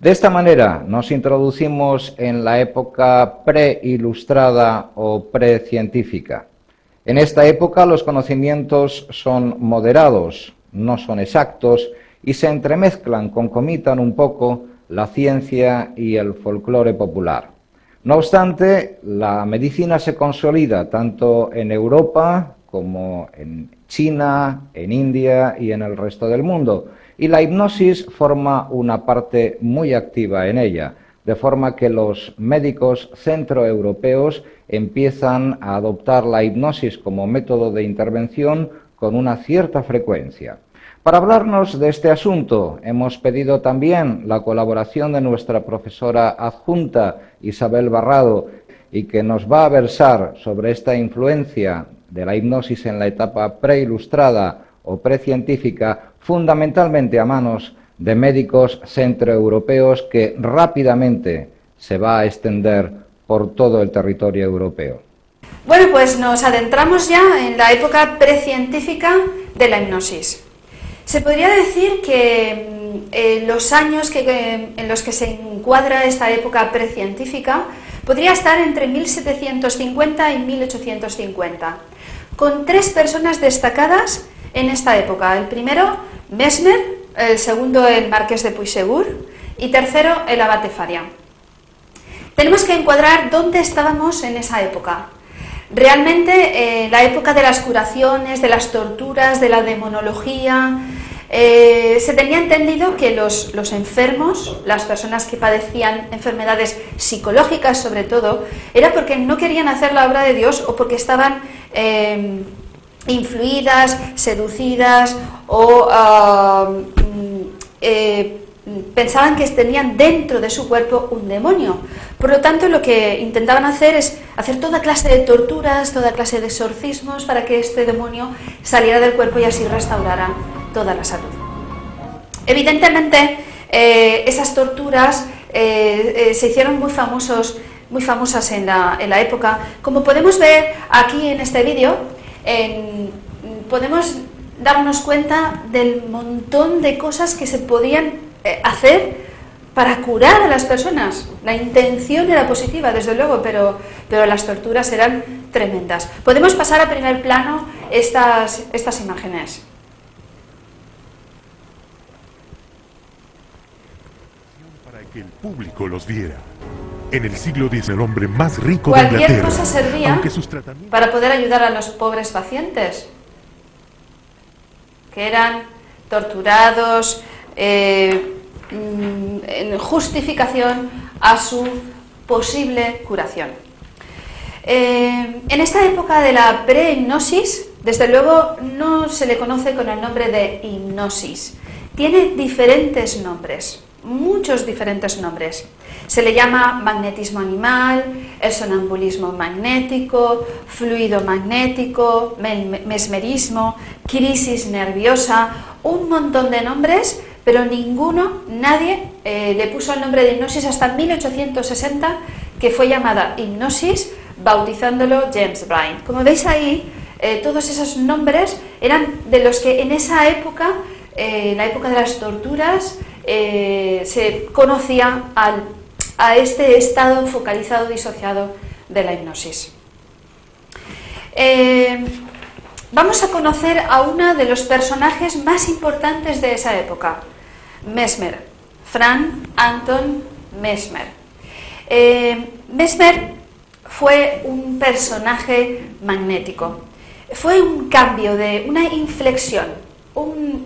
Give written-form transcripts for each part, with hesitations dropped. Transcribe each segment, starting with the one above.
De esta manera nos introducimos en la época preilustrada o precientífica. En esta época los conocimientos son moderados, no son exactos y se entremezclan, concomitan un poco la ciencia y el folclore popular. No obstante, la medicina se consolida tanto en Europa como en China, en India y en el resto del mundo, y la hipnosis forma una parte muy activa en ella, de forma que los médicos centroeuropeos empiezan a adoptar la hipnosis como método de intervención con una cierta frecuencia. Para hablarnos de este asunto hemos pedido también la colaboración de nuestra profesora adjunta Isabel Barrado, y que nos va a versar sobre esta influencia de la hipnosis en la etapa preilustrada o precientífica, fundamentalmente a manos de médicos centroeuropeos, que rápidamente se va a extender por todo el territorio europeo. Bueno, pues nos adentramos ya en la época precientífica de la hipnosis. Se podría decir que los años en los que se encuadra esta época precientífica podría estar entre 1750 y 1850, con tres personas destacadas en esta época. El primero, Mesmer, el segundo, el marqués de Puysegur, y tercero, el abate Faria. Tenemos que encuadrar dónde estábamos en esa época. Realmente, la época de las curaciones, de las torturas, de la demonología, se tenía entendido que los enfermos, las personas que padecían enfermedades psicológicas sobre todo, era porque no querían hacer la obra de Dios o porque estaban influidas, seducidas o pensaban que tenían dentro de su cuerpo un demonio. Por lo tanto, lo que intentaban hacer es hacer toda clase de torturas, toda clase de exorcismos para que este demonio saliera del cuerpo y así restaurara toda la salud. Evidentemente, esas torturas se hicieron muy famosas en la época. Como podemos ver aquí en este vídeo, podemos darnos cuenta del montón de cosas que se podían hacer para curar a las personas. La intención era positiva, desde luego, pero las torturas eran tremendas. Podemos pasar a primer plano estas imágenes. Para que el público los viera. En el siglo X, el hombre más rico de Inglaterra. Cualquier cosa servía para poder ayudar a los pobres pacientes, que eran torturados en justificación a su posible curación. En esta época de la prehipnosis, desde luego no se le conoce con el nombre de hipnosis. Tiene diferentes nombres, muchos diferentes nombres. Se le llama magnetismo animal, el sonambulismo magnético, fluido magnético, mesmerismo, crisis nerviosa, un montón de nombres, pero nadie le puso el nombre de hipnosis hasta 1860, que fue llamada hipnosis, bautizándolo James Brain. Como veis ahí, todos esos nombres eran de los que en esa época, la época de las torturas, se conocía a este estado focalizado disociado de la hipnosis. Vamos a conocer a uno de los personajes más importantes de esa época, Mesmer, Franz Anton Mesmer. Mesmer fue un personaje magnético. Fue un cambio, una inflexión.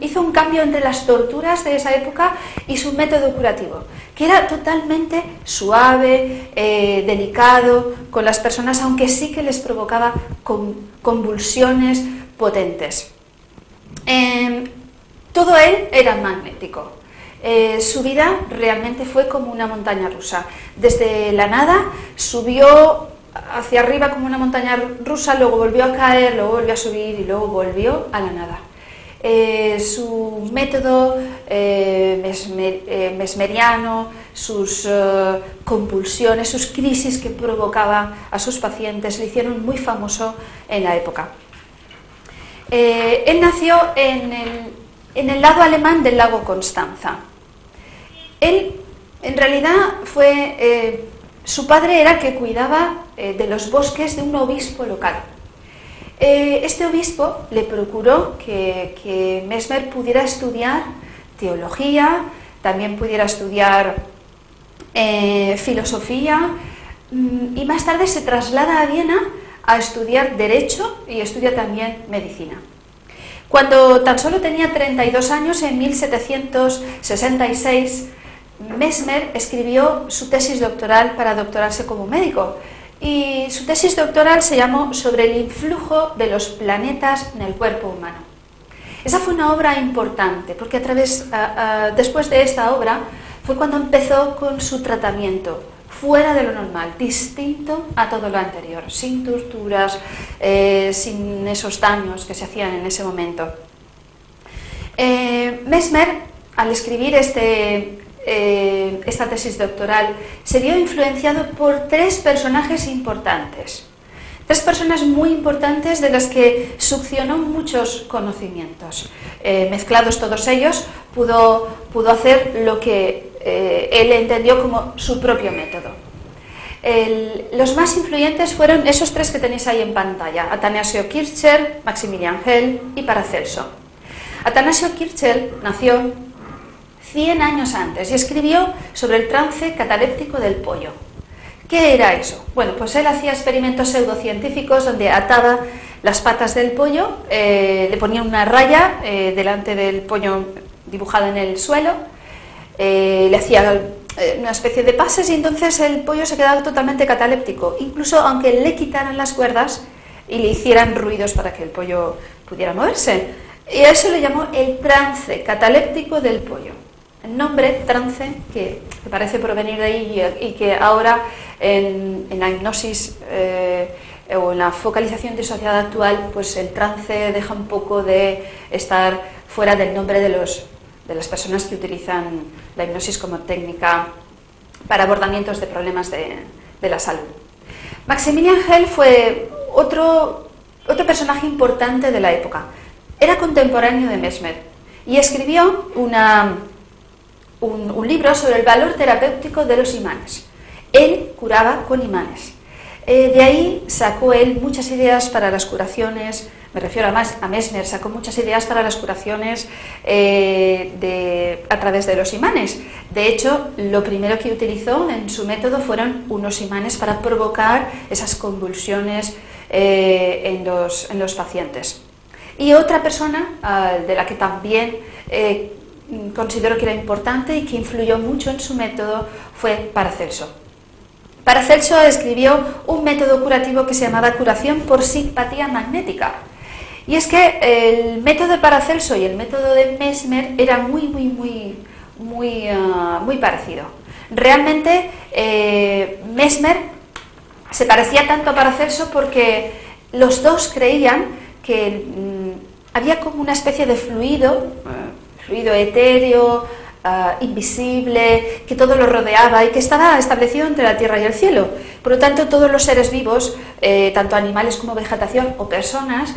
Hizo un cambio entre las torturas de esa época y su método curativo, que era totalmente suave, delicado con las personas, aunque sí que les provocaba convulsiones potentes. Todo él era magnético. Su vida realmente fue como una montaña rusa. Desde la nada subió hacia arriba como una montaña rusa, luego volvió a caer, luego volvió a subir y luego volvió a la nada. Su método mesmeriano, sus convulsiones, sus crisis que provocaba a sus pacientes, le hicieron muy famoso en la época. Él nació en el lado alemán del lago Constanza. Él En realidad su padre era el que cuidaba de los bosques de un obispo local. Este obispo le procuró que Mesmer pudiera estudiar teología, también pudiera estudiar filosofía, y más tarde se traslada a Viena a estudiar Derecho y estudia también Medicina. Cuando tan solo tenía 32 años, en 1766, Mesmer escribió su tesis doctoral para doctorarse como médico, y su tesis doctoral se llamó Sobre el influjo de los planetas en el cuerpo humano. Esa fue una obra importante, porque después de esta obra fue cuando empezó con su tratamiento, fuera de lo normal, distinto a todo lo anterior, sin torturas, sin esos daños que se hacían en ese momento. Mesmer, al escribir esta tesis doctoral, se vio influenciado por tres personajes importantes. Tres personas muy importantes de las que succionó muchos conocimientos. Mezclados todos ellos, pudo hacer lo que él entendió como su propio método. Los más influyentes fueron esos tres que tenéis ahí en pantalla: Athanasio Kircher, Maximilian Hell y Paracelso. Athanasio Kircher nació 100 años antes y escribió sobre el trance cataléptico del pollo. ¿Qué era eso? Bueno, pues él hacía experimentos pseudocientíficos donde ataba las patas del pollo, le ponía una raya delante del pollo dibujada en el suelo, le hacía una especie de pases, y entonces el pollo se quedaba totalmente cataléptico, incluso aunque le quitaran las cuerdas y le hicieran ruidos para que el pollo pudiera moverse. Y a eso le llamó el trance cataléptico del pollo. El nombre trance, que parece provenir de ahí y que ahora en la hipnosis o en la focalización disociada actual, pues el trance deja un poco de estar fuera del nombre de las personas que utilizan la hipnosis como técnica para abordamientos de problemas de la salud. Maximilian Hell fue otro personaje importante de la época. Era contemporáneo de Mesmer y escribió un libro sobre el valor terapéutico de los imanes. Él curaba con imanes. De ahí sacó él muchas ideas para las curaciones, me refiero a Mesmer, sacó muchas ideas para las curaciones a través de los imanes. De hecho, lo primero que utilizó en su método fueron unos imanes para provocar esas convulsiones en los pacientes. Y otra persona de la que también considero que era importante y que influyó mucho en su método fue Paracelso. Paracelso escribió un método curativo que se llamaba curación por simpatía magnética. Y es que el método de Paracelso y el método de Mesmer era muy parecido. Realmente Mesmer se parecía tanto a Paracelso porque los dos creían que había como una especie de fluido etéreo, invisible, que todo lo rodeaba y que estaba establecido entre la tierra y el cielo. Por lo tanto, todos los seres vivos, tanto animales como vegetación o personas,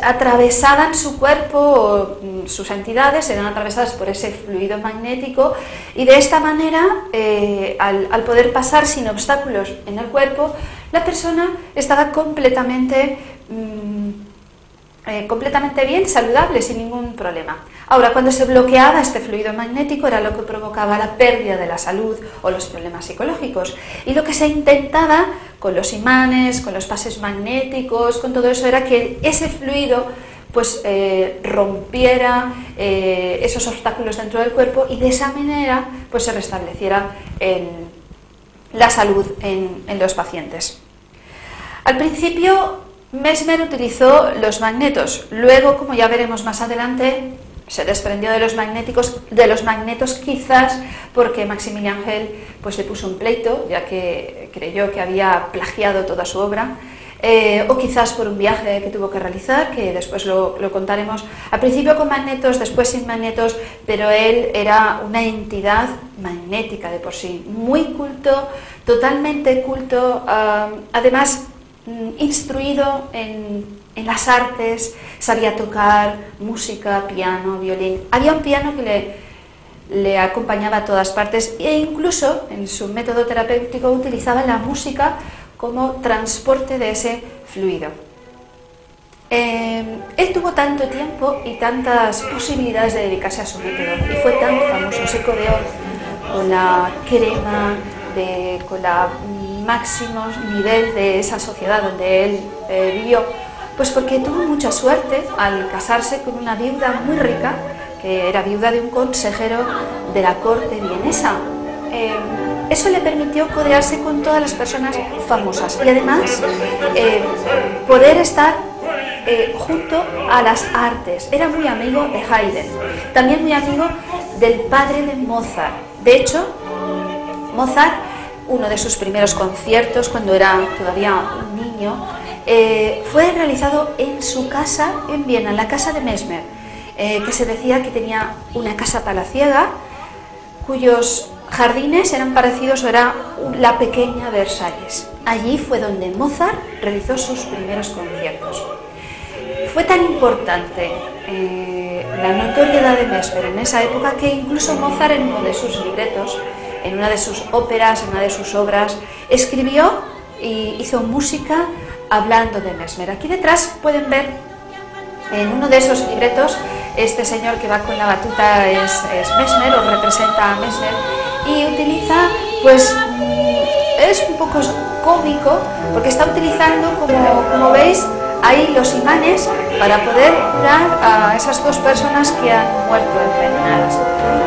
atravesaban su cuerpo, sus entidades eran atravesadas por ese fluido magnético, y de esta manera, al poder pasar sin obstáculos en el cuerpo, la persona estaba completamente bien, saludable, sin ningún problema. Ahora, cuando se bloqueaba este fluido magnético era lo que provocaba la pérdida de la salud o los problemas psicológicos. Y lo que se intentaba con los imanes, con los pases magnéticos, con todo eso, era que ese fluido pues rompiera esos obstáculos dentro del cuerpo y de esa manera pues se restableciera la salud en los pacientes. Al principio Mesmer utilizó los magnetos, luego, como ya veremos más adelante, se desprendió de los magnetos quizás porque Maximilian Hell pues le puso un pleito, ya que creyó que había plagiado toda su obra, o quizás por un viaje que tuvo que realizar, que después lo contaremos. Al principio con magnetos, después sin magnetos, pero él era una entidad magnética de por sí, muy culto, totalmente culto, además instruido en las artes, sabía tocar música, piano, violín. Había un piano que le acompañaba a todas partes e incluso en su método terapéutico utilizaba la música como transporte de ese fluido. Él tuvo tanto tiempo y tantas posibilidades de dedicarse a su método y fue tan famoso, se codeó con la crema, con la máximo nivel de esa sociedad donde él vivió, pues porque tuvo mucha suerte al casarse con una viuda muy rica, que era viuda de un consejero de la corte vienesa. Eso le permitió codearse con todas las personas famosas y además poder estar junto a las artes. Era muy amigo de Haydn, también muy amigo del padre de Mozart. De hecho, Mozart, uno de sus primeros conciertos cuando era todavía un niño, fue realizado en su casa en Viena, en la casa de Mesmer, que se decía que tenía una casa palaciega cuyos jardines eran parecidos o era la pequeña Versalles. Allí fue donde Mozart realizó sus primeros conciertos. Fue tan importante la notoriedad de Mesmer en esa época que incluso Mozart en uno de sus libretos, en una de sus óperas, en una de sus obras, escribió y hizo música hablando de Mesmer. Aquí detrás pueden ver en uno de esos libretos, este señor que va con la batuta es Mesmer, o representa a Mesmer, y utiliza, pues, es un poco cómico, porque está utilizando, como veis, ahí los imanes para poder curar a esas dos personas que han muerto envenenadas.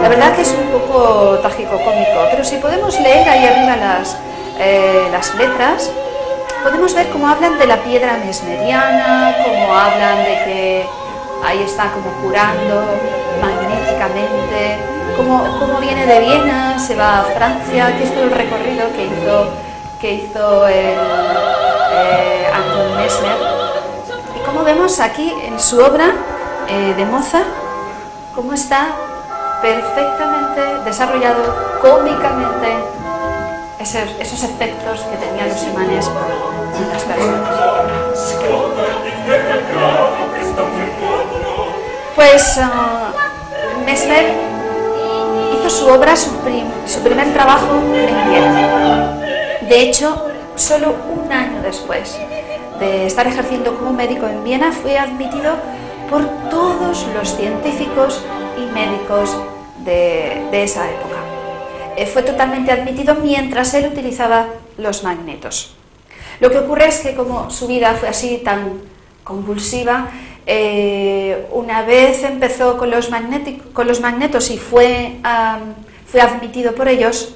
La verdad que es un poco trágico-cómico, pero si podemos leer ahí arriba las letras, podemos ver cómo hablan de la piedra mesmeriana, cómo hablan de que ahí está como curando magnéticamente, cómo viene de Viena, se va a Francia, que es todo el recorrido que hizo Anton Mesmer. Y como vemos aquí en su obra de Mozart, cómo está perfectamente desarrollado cómicamente esos efectos que tenían los imanes en las personas. Pues Mesmer hizo su obra, su primer trabajo en Viena. De hecho, solo un año después de estar ejerciendo como médico en Viena, fue admitido por todos los científicos y médicos de esa época. Fue totalmente admitido mientras él utilizaba los magnetos. Lo que ocurre es que como su vida fue así tan convulsiva, una vez empezó con los magnetos y fue admitido por ellos,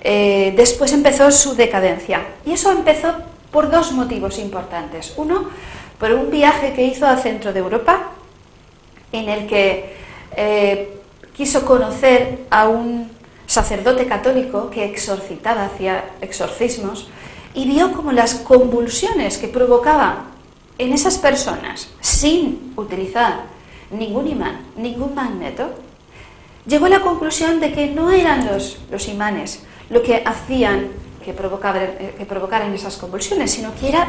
después empezó su decadencia. Y eso empezó por dos motivos importantes. Uno, por un viaje que hizo al centro de Europa, en el que quiso conocer a un sacerdote católico que exorcitaba, hacía exorcismos, y vio como las convulsiones que provocaba en esas personas, sin utilizar ningún imán, ningún magneto, llegó a la conclusión de que no eran los imanes lo que hacían que provocaran esas convulsiones, sino que era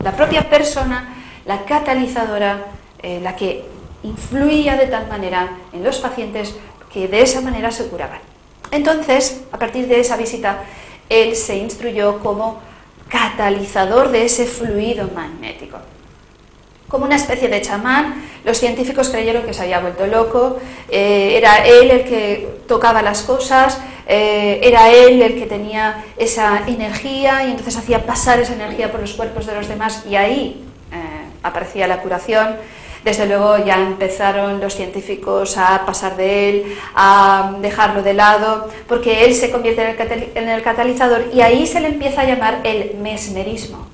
la propia persona, la catalizadora, la que influía de tal manera en los pacientes que de esa manera se curaban. Entonces, a partir de esa visita, él se instruyó como catalizador de ese fluido magnético. Como una especie de chamán, los científicos creyeron que se había vuelto loco, era él el que tocaba las cosas, era él el que tenía esa energía y entonces hacía pasar esa energía por los cuerpos de los demás y ahí aparecía la curación. Desde luego ya empezaron los científicos a pasar de él, a dejarlo de lado, porque él se convierte en el catalizador y ahí se le empieza a llamar el mesmerismo.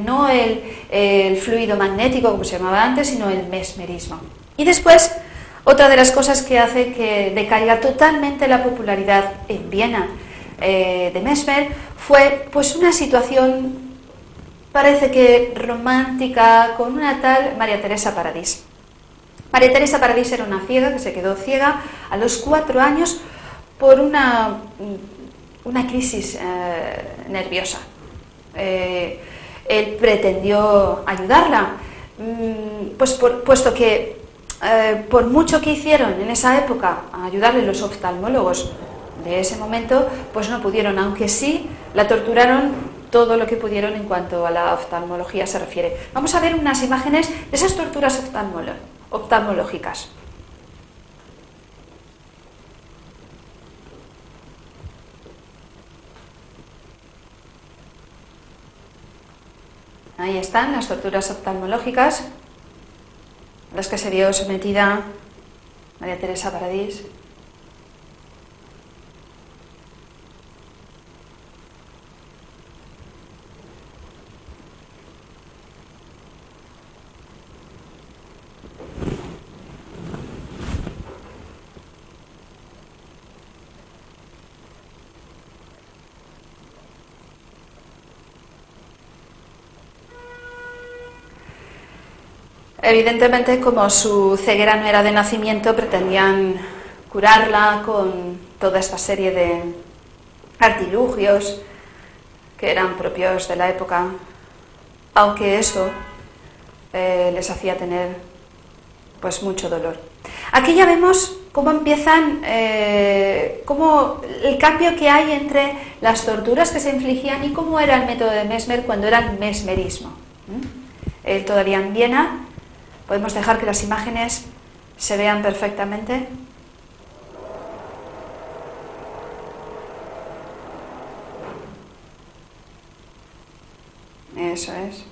No el fluido magnético como se llamaba antes, sino el mesmerismo. Y después, otra de las cosas que hace que decaiga totalmente la popularidad en Viena de Mesmer fue pues una situación, parece que romántica, con una tal María Teresa Paradis. María Teresa Paradis era una ciega que se quedó ciega a los 4 años por una crisis nerviosa. Él pretendió ayudarla, puesto que por mucho que hicieron en esa época a ayudarle los oftalmólogos de ese momento, pues no pudieron, aunque sí la torturaron todo lo que pudieron en cuanto a la oftalmología se refiere. Vamos a ver unas imágenes de esas torturas oftalmológicas. Ahí están las torturas oftalmológicas a las que se vio sometida María Teresa Paradís. Evidentemente, como su ceguera no era de nacimiento, pretendían curarla con toda esta serie de artilugios que eran propios de la época, aunque eso les hacía tener pues mucho dolor. Aquí ya vemos cómo empiezan, cómo el cambio que hay entre las torturas que se infligían y cómo era el método de Mesmer cuando era el mesmerismo. Él todavía en Viena. Podemos dejar que las imágenes se vean perfectamente. Eso es.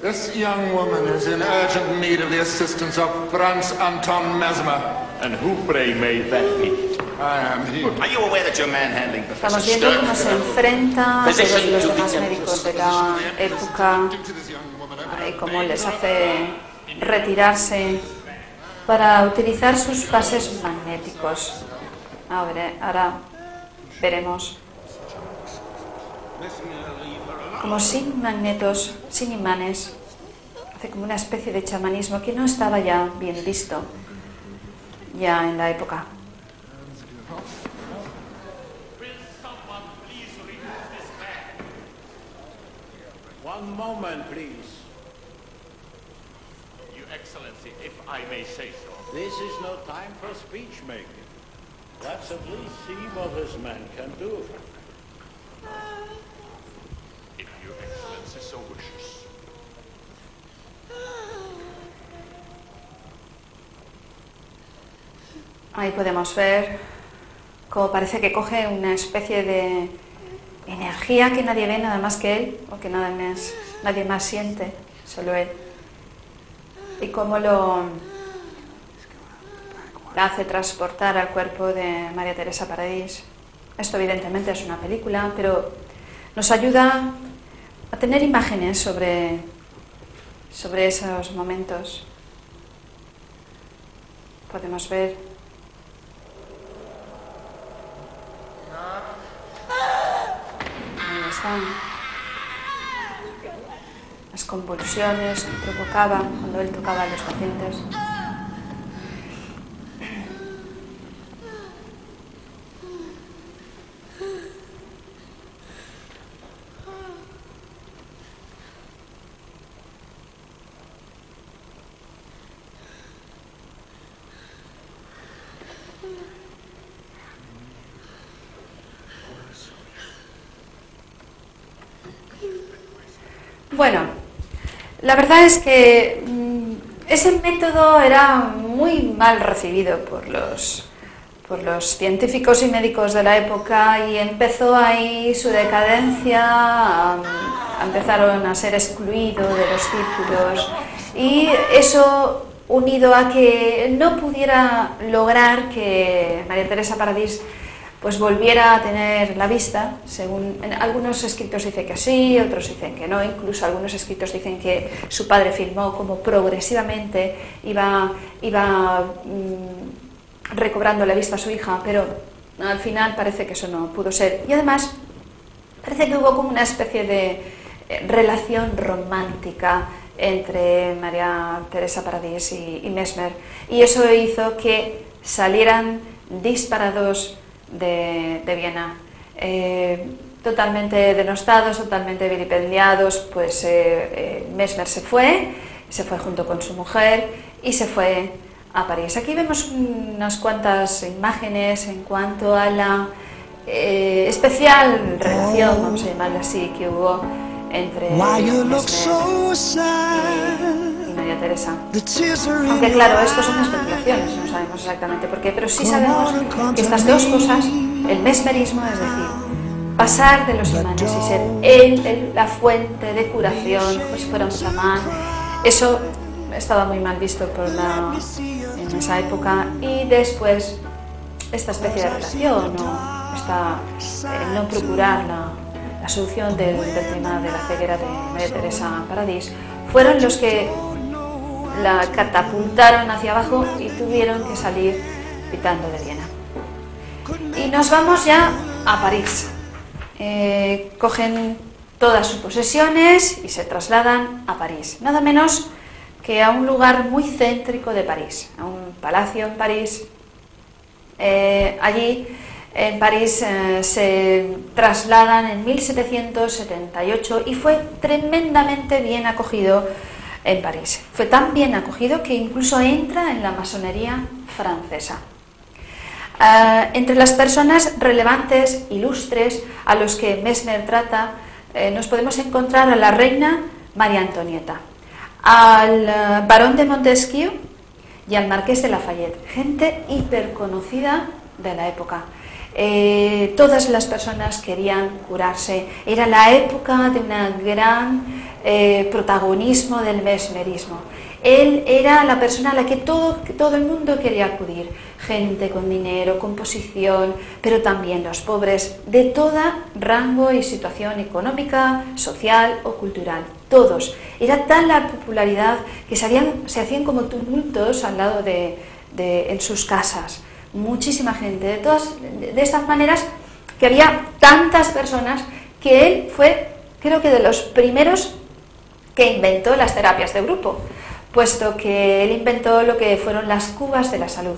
This young woman is in urgent need of the assistance of Franz Anton Mesmer. And who, pray, may that be? I am he. Are you aware that you're manhandling Professor Estamos viendo cómo se enfrenta a todos Physician los to the demás médicos de la época y cómo les hace retirarse para utilizar sus pases magnéticos. Ahora veremos como sin magnetos, sin imanes, hace como una especie de chamanismo que no estaba ya bien visto ya en la época. One moment, please. Your Excellency, if I may say so. This is no time for speech making. Let's at least see what this man can do. If Your Excellency so wishes. Ahí podemos ver cómo parece que coge una especie de energía que nadie ve nada más que él, o que nadie más siente, solo él. Y cómo la hace transportar al cuerpo de María Teresa Paradís. Esto evidentemente es una película, pero nos ayuda a tener imágenes sobre esos momentos. Podemos ver las convulsiones que provocaba cuando él tocaba a los pacientes. Bueno, la verdad es que ese método era muy mal recibido por los científicos y médicos de la época y empezó ahí su decadencia, empezaron a ser excluidos de los círculos y eso unido a que no pudiera lograr que María Teresa Paradís pues volviera a tener la vista, según en algunos escritos dicen que sí, otros dicen que no, incluso algunos escritos dicen que su padre filmó como progresivamente iba recobrando la vista a su hija, pero al final parece que eso no pudo ser. Y además parece que hubo como una especie de relación romántica entre María Teresa Paradís y Mesmer, y eso hizo que salieran disparados de Viena. Totalmente denostados, totalmente vilipendiados, pues Mesmer se fue junto con su mujer y se fue a París. Aquí vemos unas cuantas imágenes en cuanto a la especial relación, vamos a llamarla así, que hubo entre Mesmer y María Teresa. Aunque claro, esto son especulaciones, no sabemos exactamente por qué, pero sí sabemos que estas dos cosas, el mesmerismo, es decir, pasar de los imanes y ser él la fuente de curación, como si fuera un chamán, eso estaba muy mal visto en esa época. Y después esta especie de relación, no procurar la solución del tema de la ceguera de María Teresa Paradis, fueron los que la catapultaron hacia abajo y tuvieron que salir pitando de Viena. Y nos vamos ya a París. Cogen todas sus posesiones y se trasladan a París, nada menos que a un lugar muy céntrico de París, a un palacio en París. Allí en París se trasladan en 1778 y fue tremendamente bien acogido en París. Fue tan bien acogido que incluso entra en la masonería francesa. Entre las personas relevantes, ilustres, a los que Mesmer trata, nos podemos encontrar a la reina María Antonieta, al barón de Montesquieu y al marqués de Lafayette, gente hiperconocida de la época. Todas las personas querían curarse. Era la época de un gran protagonismo del mesmerismo. Él era la persona a la que todo el mundo quería acudir, gente con dinero, con posición, pero también los pobres, de todo rango y situación económica, social o cultural. Todos. Era tal la popularidad que se hacían como tumultos al lado en sus casas. Muchísima gente, de estas maneras que había tantas personas que él fue, creo que de los primeros que inventó las terapias de grupo, puesto que él inventó lo que fueron las cubas de la salud.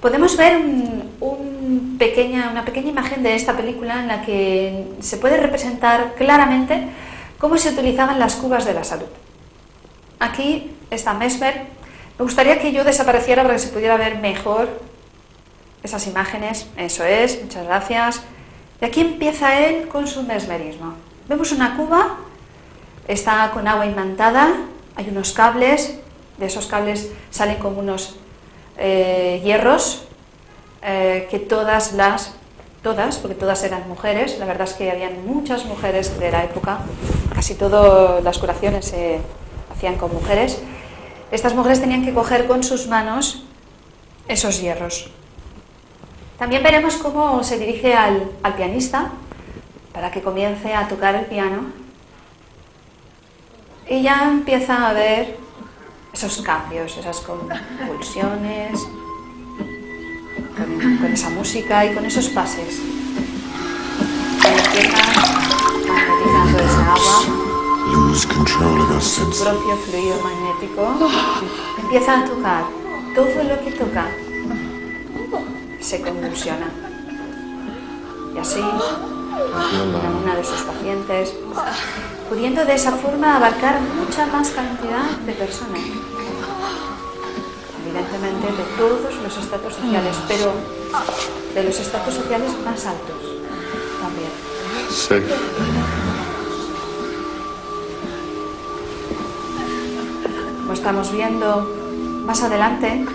Podemos ver una pequeña imagen de esta película en la que se puede representar claramente cómo se utilizaban las cubas de la salud. Aquí está Mesmer. Me gustaría que yo desapareciera para que se pudiera ver mejor esas imágenes. Eso es, muchas gracias. Y aquí empieza él con su mesmerismo. Vemos una cuba, está con agua imantada, hay unos cables, de esos cables salen como unos hierros que porque todas eran mujeres, la verdad es que habían muchas mujeres de la época, casi todas las curaciones se hacían con mujeres. Estas mujeres tenían que coger con sus manos esos hierros. También veremos cómo se dirige al pianista para que comience a tocar el piano y ya empieza a ver esos cambios, esas convulsiones, con esa música y con esos pases. Y empieza magnetizando esa agua, su propio fluido magnético, empieza a tocar. Todo lo que toca se convulsiona. Y así, una de sus pacientes, pudiendo de esa forma abarcar mucha más cantidad de personas, evidentemente de todos los estratos sociales, pero de los estratos sociales más altos también. Sí. Como estamos viendo más adelante,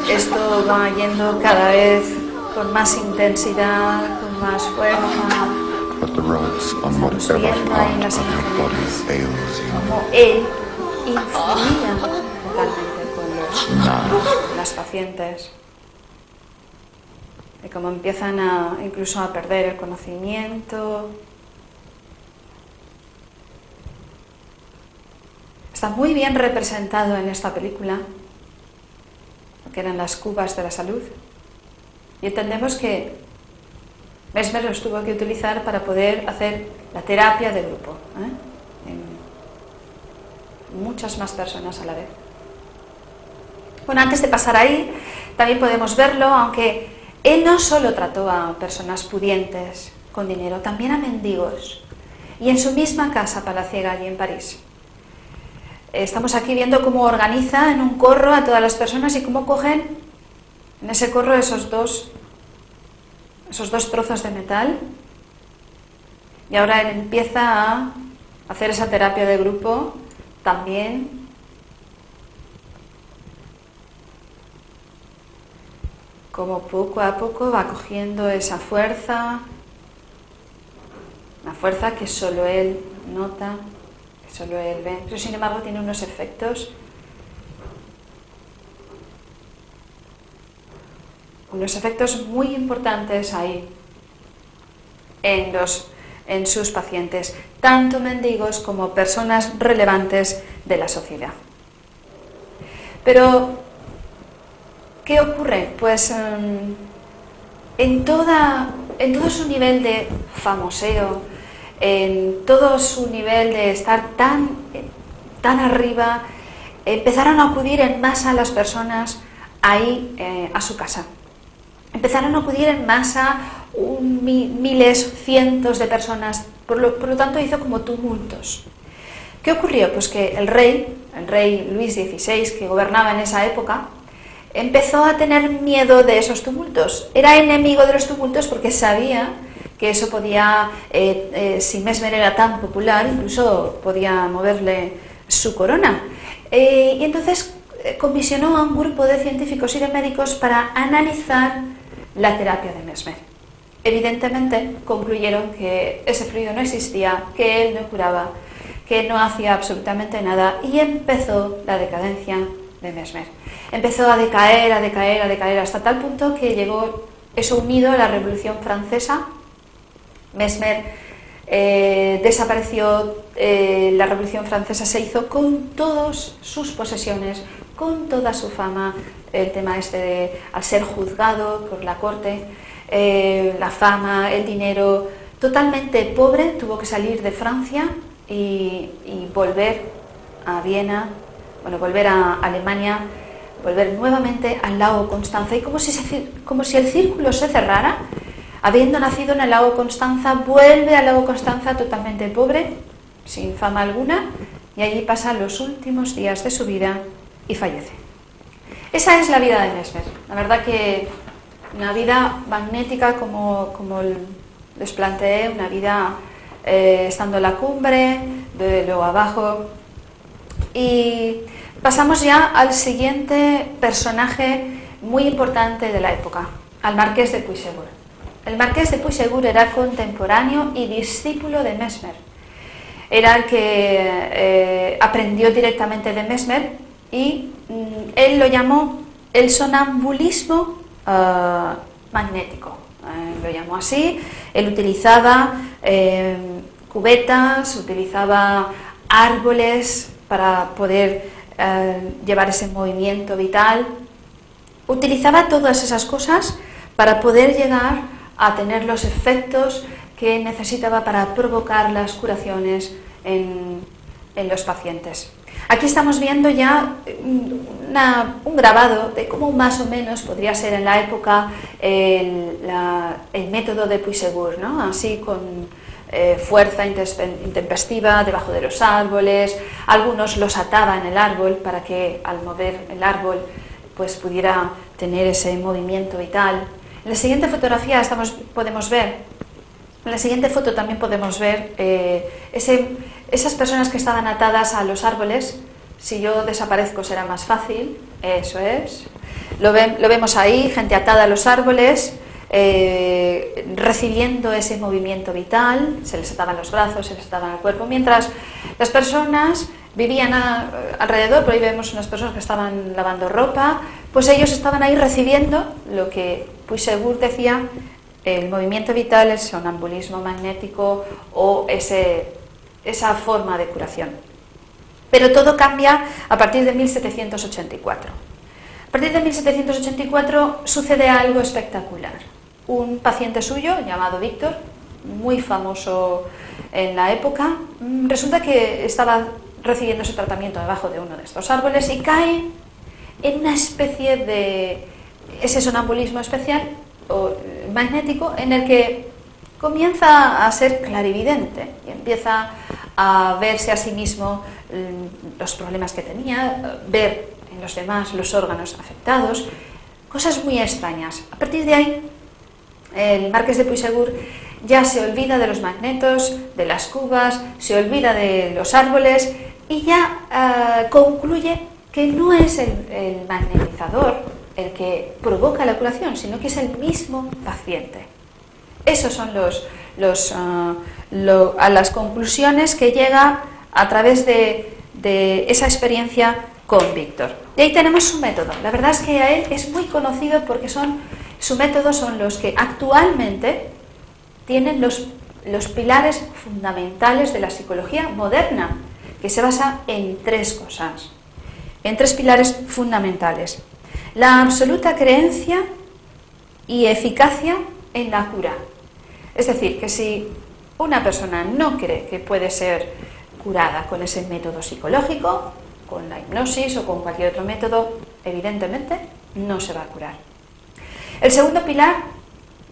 esto va yendo cada vez con más intensidad, con más fuerza. Estamos viendo ahí las imágenes como él influía totalmente con las pacientes y cómo empiezan incluso a perder el conocimiento. Está muy bien representado en esta película lo que eran las cubas de la salud, y entendemos que Mesmer los tuvo que utilizar para poder hacer la terapia de grupo, en muchas más personas a la vez. Bueno, antes de pasar ahí, también podemos verlo, aunque él no solo trató a personas pudientes con dinero, también a mendigos, y en su misma casa palaciega allí en París. Estamos aquí viendo cómo organiza en un corro a todas las personas y cómo cogen en ese corro esos dos trozos de metal, y ahora él empieza a hacer esa terapia de grupo también. Como poco a poco va cogiendo esa fuerza, una fuerza que solo él nota, que solo él ve, pero sin embargo tiene unos efectos muy importantes ahí en sus pacientes, tanto mendigos como personas relevantes de la sociedad. Pero ¿qué ocurre? Pues en todo su nivel de famoseo, en todo su nivel de estar tan arriba, empezaron a acudir en masa las personas ahí a su casa. Empezaron a acudir en masa miles, cientos de personas, por lo tanto hizo como tumultos. ¿Qué ocurrió? Pues que el rey Luis XVI, que gobernaba en esa época, empezó a tener miedo de esos tumultos. Era enemigo de los tumultos porque sabía que eso podía, si Mesmer era tan popular, incluso podía moverle su corona. Y entonces comisionó a un grupo de científicos y de médicos para analizar la terapia de Mesmer. Evidentemente concluyeron que ese fluido no existía, que él no curaba, que no hacía absolutamente nada, y empezó la decadencia de Mesmer. Empezó a decaer, hasta tal punto que llegó eso unido a la Revolución Francesa. Mesmer desapareció, la Revolución Francesa se hizo con todas sus posesiones, con toda su fama, el tema al ser juzgado por la corte, la fama, el dinero, totalmente pobre, tuvo que salir de Francia y volver a Viena, volver a Alemania, volver nuevamente al lago Constanza, y como si el círculo se cerrara. Habiendo nacido en el lago Constanza, vuelve al lago Constanza totalmente pobre, sin fama alguna, y allí pasa los últimos días de su vida y fallece. Esa es la vida de Mesmer. La verdad que una vida magnética, como les planteé, una vida estando en la cumbre, de luego abajo. Y pasamos ya al siguiente personaje muy importante de la época, al Marqués de Puységur. El Marqués de Puységur era contemporáneo y discípulo de Mesmer. Era el que aprendió directamente de Mesmer, y él lo llamó el sonambulismo magnético. Lo llamó así. Él utilizaba cubetas, utilizaba árboles para poder llevar ese movimiento vital. Utilizaba todas esas cosas para poder llegar a tener los efectos que necesitaba para provocar las curaciones en los pacientes. Aquí estamos viendo ya un grabado de cómo más o menos podría ser en la época el método de Puységur, ¿no? Así con fuerza intempestiva debajo de los árboles. Algunos los ataba en el árbol para que al mover el árbol pues pudiera tener ese movimiento vital. En la siguiente fotografía en la siguiente foto también podemos ver esas personas que estaban atadas a los árboles. Si yo desaparezco será más fácil, eso es. Lo vemos ahí, gente atada a los árboles, recibiendo ese movimiento vital, se les ataban los brazos, se les ataban el cuerpo, mientras las personas vivían alrededor. Por ahí vemos unas personas que estaban lavando ropa, pues ellos estaban ahí recibiendo lo que Puységur decía, el movimiento vital, el sonambulismo magnético o esa forma de curación. Pero todo cambia a partir de 1784. A partir de 1784 sucede algo espectacular. Un paciente suyo, llamado Víctor, muy famoso en la época, resulta que estaba recibiendo ese tratamiento debajo de uno de estos árboles y cae en una especie ese sonambulismo especial o magnético en el que comienza a ser clarividente y empieza a verse a sí mismo los problemas que tenía, ver en los demás los órganos afectados, cosas muy extrañas. A partir de ahí, el marqués de Puysegur ya se olvida de los magnetos, de las cubas, se olvida de los árboles y ya concluye que no es el magnetizador el que provoca la curación, sino que es el mismo paciente. Esos son a las conclusiones que llega a través de esa experiencia con Víctor. Y ahí tenemos su método. La verdad es que a él es muy conocido porque su método son los que actualmente tienen los pilares fundamentales de la psicología moderna, que se basa en tres cosas, en tres pilares fundamentales: la absoluta creencia y eficacia en la cura. Es decir, que si una persona no cree que puede ser curada con ese método psicológico, con la hipnosis o con cualquier otro método, evidentemente no se va a curar. El segundo pilar,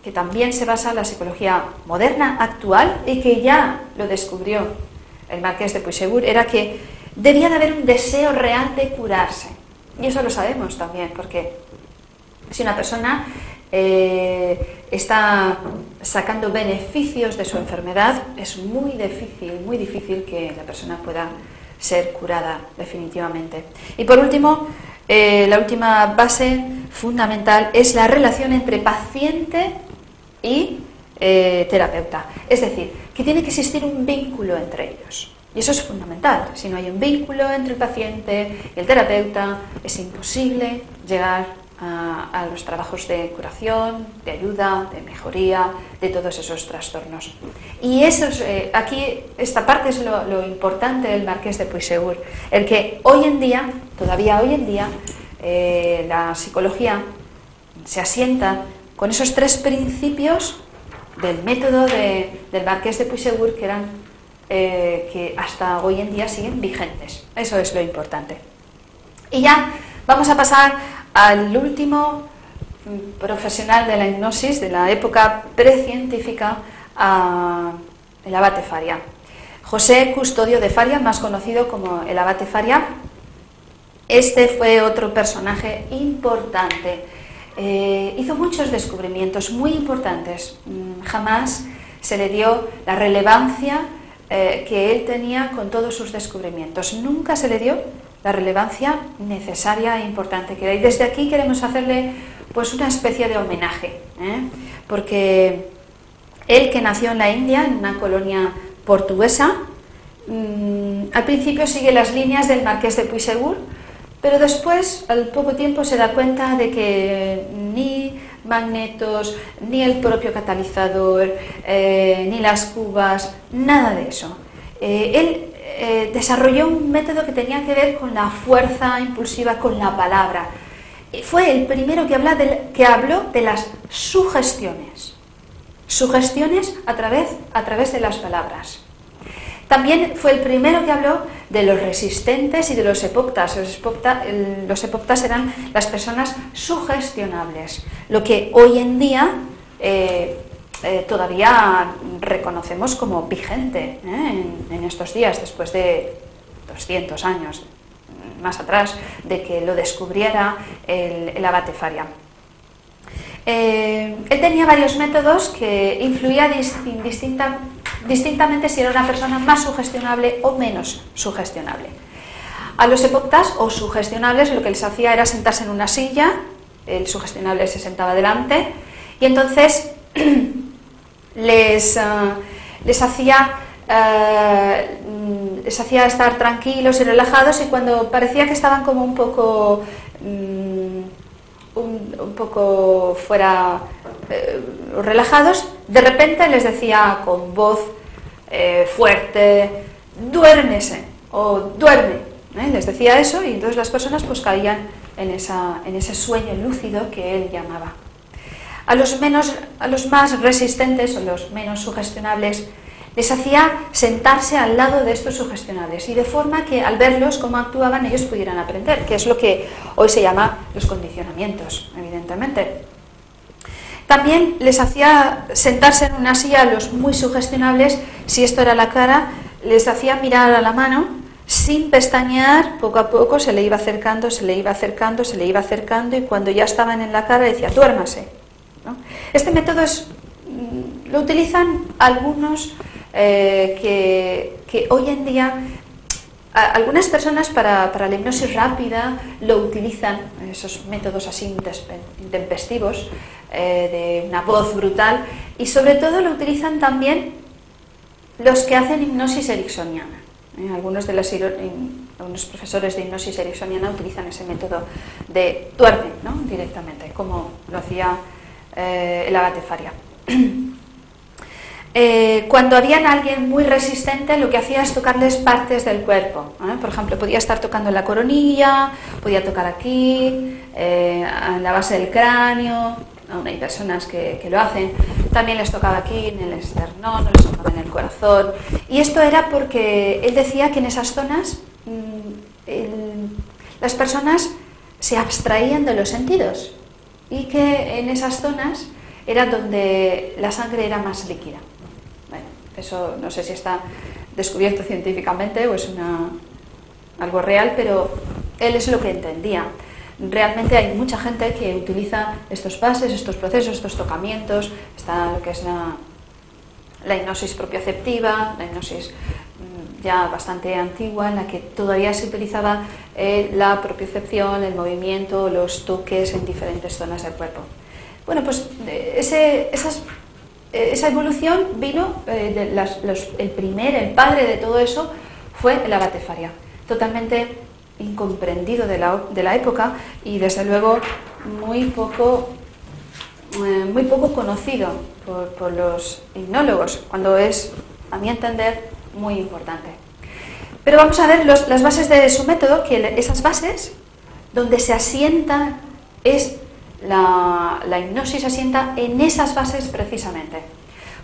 que también se basa en la psicología moderna actual y que ya lo descubrió el marqués de Puysegur, era que debía de haber un deseo real de curarse. Y eso lo sabemos también, porque si una persona está sacando beneficios de su enfermedad, es muy difícil que la persona pueda ser curada definitivamente. Y por último, la última base fundamental es la relación entre paciente y terapeuta. Es decir, que tiene que existir un vínculo entre ellos. Y eso es fundamental. Si no hay un vínculo entre el paciente y el terapeuta, es imposible llegar a los trabajos de curación, de ayuda, de mejoría, de todos esos trastornos. Y eso es, aquí esta parte es lo importante del marqués de Puysegur, el que hoy en día, todavía hoy en día, la psicología se asienta con esos tres principios del método del marqués de Puysegur que eran que hasta hoy en día siguen vigentes. Eso es lo importante. Y ya vamos a pasar al último profesional de la hipnosis de la época precientífica, el abate Faria. José Custodio de Faria, más conocido como el abate Faria. Este fue otro personaje importante. Hizo muchos descubrimientos muy importantes. Jamás se le dio la relevancia que él tenía con todos sus descubrimientos. Nunca se le dio la relevancia necesaria e importante que era. Y desde aquí queremos hacerle pues una especie de homenaje, porque él, que nació en la India, en una colonia portuguesa, al principio sigue las líneas del marqués de Puysegur, pero después, al poco tiempo, se da cuenta de que ni magnetos, ni el propio catalizador, ni las cubas, nada de eso. Él desarrolló un método que tenía que ver con la fuerza impulsiva, con la palabra. Fue el primero que habló de las sugestiones. Sugestiones a través de las palabras. También fue el primero que habló de los resistentes y de los epoptas. Los epoptas eran las personas sugestionables, lo que hoy en día todavía reconocemos como vigente en estos días, después de 200 años más atrás de que lo descubriera el abate Faria. Él tenía varios métodos que influía distintamente si era una persona más sugestionable o menos sugestionable. A los epoptas o sugestionables lo que les hacía era sentarse en una silla, el sugestionable se sentaba delante y entonces les hacía estar tranquilos y relajados, y cuando parecía que estaban como un poco fuera relajados, de repente les decía con voz fuerte: duérmese o duerme, les decía eso, y entonces las personas pues caían en ese sueño lúcido que él llamaba. A los más resistentes o los menos sugestionables les hacía sentarse al lado de estos sugestionables y de forma que al verlos cómo actuaban ellos pudieran aprender, que es lo que hoy se llama los condicionamientos, evidentemente. También les hacía sentarse en una silla a los muy sugestionables, si esto era la cara, les hacía mirar a la mano sin pestañear, poco a poco se le iba acercando, se le iba acercando, se le iba acercando y cuando ya estaban en la cara decía, duérmase, ¿no? Este método lo utilizan algunos que hoy en día, algunas personas para la hipnosis rápida lo utilizan, esos métodos así intempestivos, de una voz brutal, y sobre todo lo utilizan también los que hacen hipnosis ericksoniana. Algunos profesores de hipnosis ericksoniana utilizan ese método de duerme, ¿no? Directamente, como lo hacía el abate Faria. Cuando habían alguien muy resistente, lo que hacía es tocarles partes del cuerpo. Por ejemplo, podía estar tocando en la coronilla, podía tocar aquí, en la base del cráneo. Aún hay personas que lo hacen. También les tocaba aquí, en el esternón, les tocaba en el corazón. Y esto era porque él decía que en esas zonas las personas se abstraían de los sentidos y que en esas zonas era donde la sangre era más líquida. Bueno, eso no sé si está descubierto científicamente o es algo real, pero él es lo que entendía. Realmente hay mucha gente que utiliza estos pases, estos procesos, estos tocamientos. Está lo que es la hipnosis propioceptiva, la hipnosis ya bastante antigua, en la que todavía se utilizaba la propiocepción, el movimiento, los toques en diferentes zonas del cuerpo. Bueno, pues esa evolución vino, el padre de todo eso fue el abate Faria, totalmente incomprendido de la época y desde luego muy poco conocido por los hipnólogos, cuando es, a mi entender, muy importante. Pero vamos a ver las bases de su método, que esas bases donde se asienta es la hipnosis, se asienta en esas bases precisamente.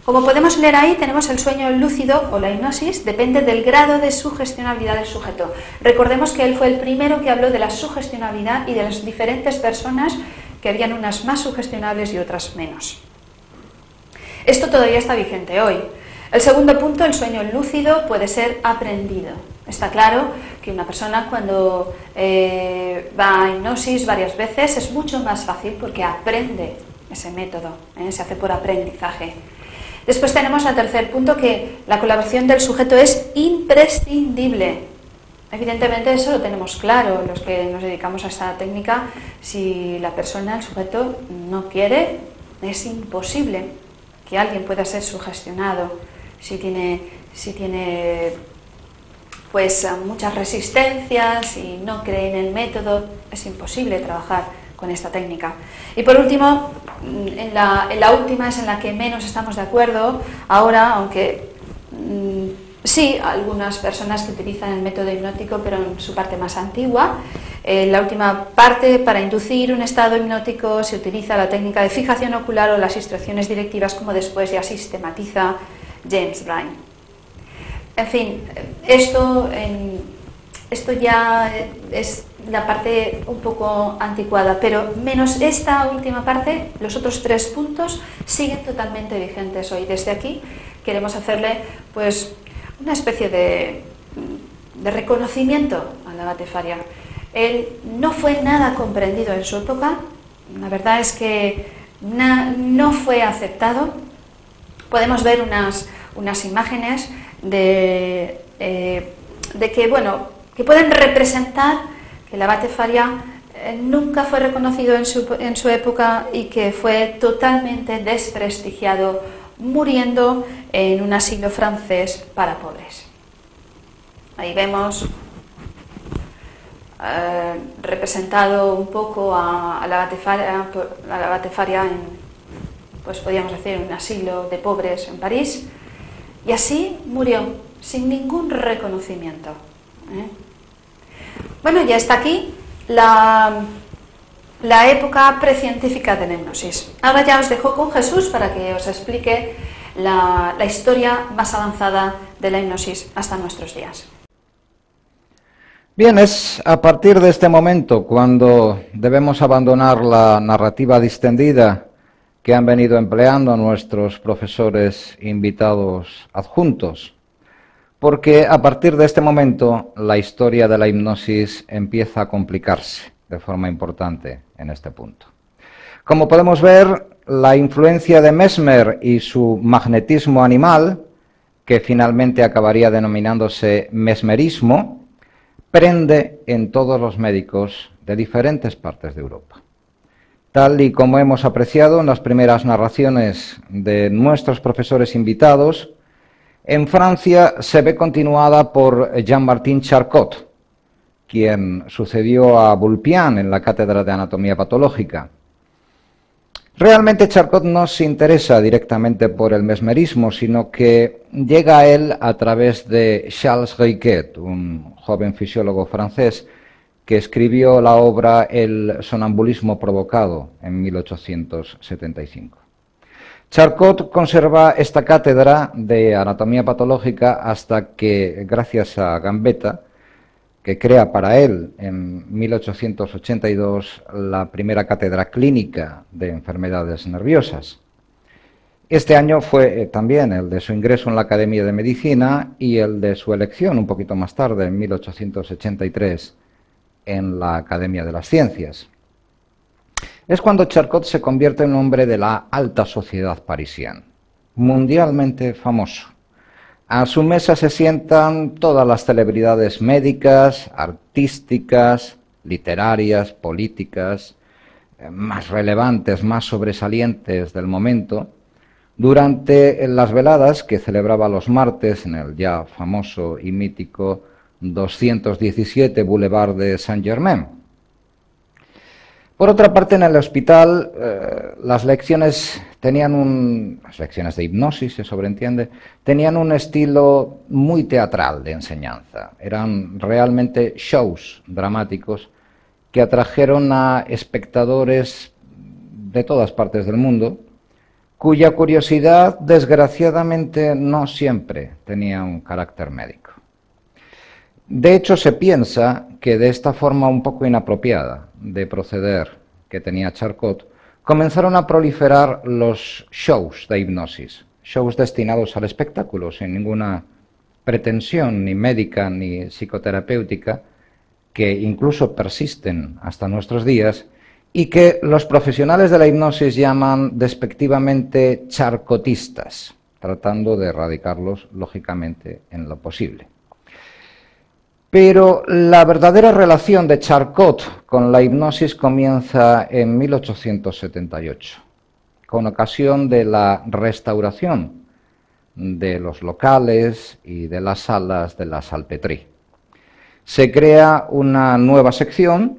Como podemos leer ahí, tenemos el sueño lúcido o la hipnosis, depende del grado de sugestionabilidad del sujeto. Recordemos que él fue el primero que habló de la sugestionabilidad y de las diferentes personas, que habían unas más sugestionables y otras menos. Esto todavía está vigente hoy. El segundo punto, el sueño lúcido, puede ser aprendido. Está claro que una persona cuando va a hipnosis varias veces es mucho más fácil porque aprende ese método, se hace por aprendizaje. Después tenemos el tercer punto, que la colaboración del sujeto es imprescindible. Evidentemente eso lo tenemos claro, los que nos dedicamos a esta técnica. Si la persona, el sujeto, no quiere, es imposible que alguien pueda ser sugestionado. Si tiene pues muchas resistencias y no cree en el método, es imposible trabajar con esta técnica. Y por último, en la última es en la que menos estamos de acuerdo ahora, aunque sí, algunas personas que utilizan el método hipnótico, pero en su parte más antigua. En la última parte, para inducir un estado hipnótico, se utiliza la técnica de fijación ocular o las instrucciones directivas, como después ya sistematiza James Brine. En fin, esto ya es la parte un poco anticuada, pero menos esta última parte, los otros tres puntos siguen totalmente vigentes hoy. Desde aquí queremos hacerle pues una especie de reconocimiento al abate Faria. Él no fue nada comprendido en su época, la verdad es que no fue aceptado. Podemos ver unas imágenes de que, bueno, que pueden representar que el abate Faria nunca fue reconocido en su época y que fue totalmente desprestigiado, muriendo en un asilo francés para pobres. Ahí vemos representado un poco al abate Faria en, pues podríamos decir, un asilo de pobres en París, y así murió, sin ningún reconocimiento. Bueno, ya está aquí la época precientífica de la hipnosis. Ahora ya os dejo con Jesús para que os explique la historia más avanzada de la hipnosis hasta nuestros días. Bien, es a partir de este momento cuando debemos abandonar la narrativa distendida que han venido empleando nuestros profesores invitados adjuntos, porque a partir de este momento la historia de la hipnosis empieza a complicarse de forma importante en este punto. Como podemos ver, la influencia de Mesmer y su magnetismo animal, que finalmente acabaría denominándose mesmerismo, prende en todos los médicos de diferentes partes de Europa. Tal y como hemos apreciado en las primeras narraciones de nuestros profesores invitados, en Francia se ve continuada por Jean-Martin Charcot, quien sucedió a Vulpian en la cátedra de anatomía patológica. Realmente Charcot no se interesa directamente por el mesmerismo, sino que llega a él a través de Charles Riquet, un joven fisiólogo francés que escribió la obra El sonambulismo provocado en 1875. Charcot conserva esta cátedra de anatomía patológica hasta que, gracias a Gambetta, que crea para él en 1882 la primera cátedra clínica de enfermedades nerviosas. Este año fue también el de su ingreso en la Academia de Medicina y el de su elección un poquito más tarde, en 1883, en la Academia de las Ciencias. Es cuando Charcot se convierte en un hombre de la alta sociedad parisiana, mundialmente famoso. A su mesa se sientan todas las celebridades médicas, artísticas, literarias, políticas, más relevantes, más sobresalientes del momento, durante las veladas que celebraba los martes en el ya famoso y mítico 217 Boulevard de Saint-Germain. Por otra parte, en el hospital, las lecciones de hipnosis, se sobreentiende, tenían un estilo muy teatral de enseñanza. Eran realmente shows dramáticos que atrajeron a espectadores de todas partes del mundo, cuya curiosidad, desgraciadamente, no siempre tenía un carácter médico. De hecho, se piensa que de esta forma un poco inapropiada de proceder que tenía Charcot, comenzaron a proliferar los shows de hipnosis, shows destinados al espectáculo, sin ninguna pretensión ni médica ni psicoterapéutica, que incluso persisten hasta nuestros días y que los profesionales de la hipnosis llaman despectivamente charcotistas, tratando de erradicarlos, lógicamente, en lo posible. Pero la verdadera relación de Charcot con la hipnosis comienza en 1878, con ocasión de la restauración de los locales y de las salas de la Salpêtrière. Se crea una nueva sección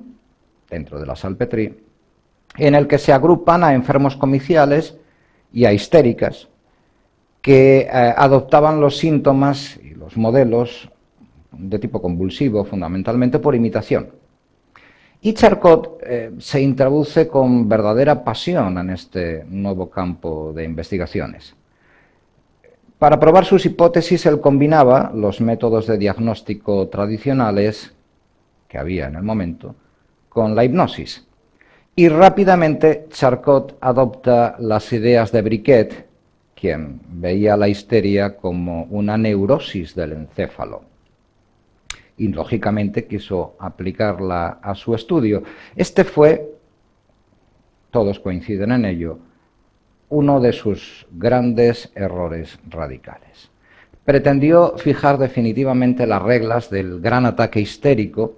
dentro de la Salpêtrière en el que se agrupan a enfermos comiciales y a histéricas que adoptaban los síntomas y los modelos de tipo convulsivo, fundamentalmente por imitación. Y Charcot se introduce con verdadera pasión en este nuevo campo de investigaciones. Para probar sus hipótesis, él combinaba los métodos de diagnóstico tradicionales que había en el momento con la hipnosis. Y rápidamente Charcot adopta las ideas de Briquet, quien veía la histeria como una neurosis del encéfalo. Y lógicamente quiso aplicarla a su estudio. Este fue, todos coinciden en ello, uno de sus grandes errores radicales. Pretendió fijar definitivamente las reglas del gran ataque histérico,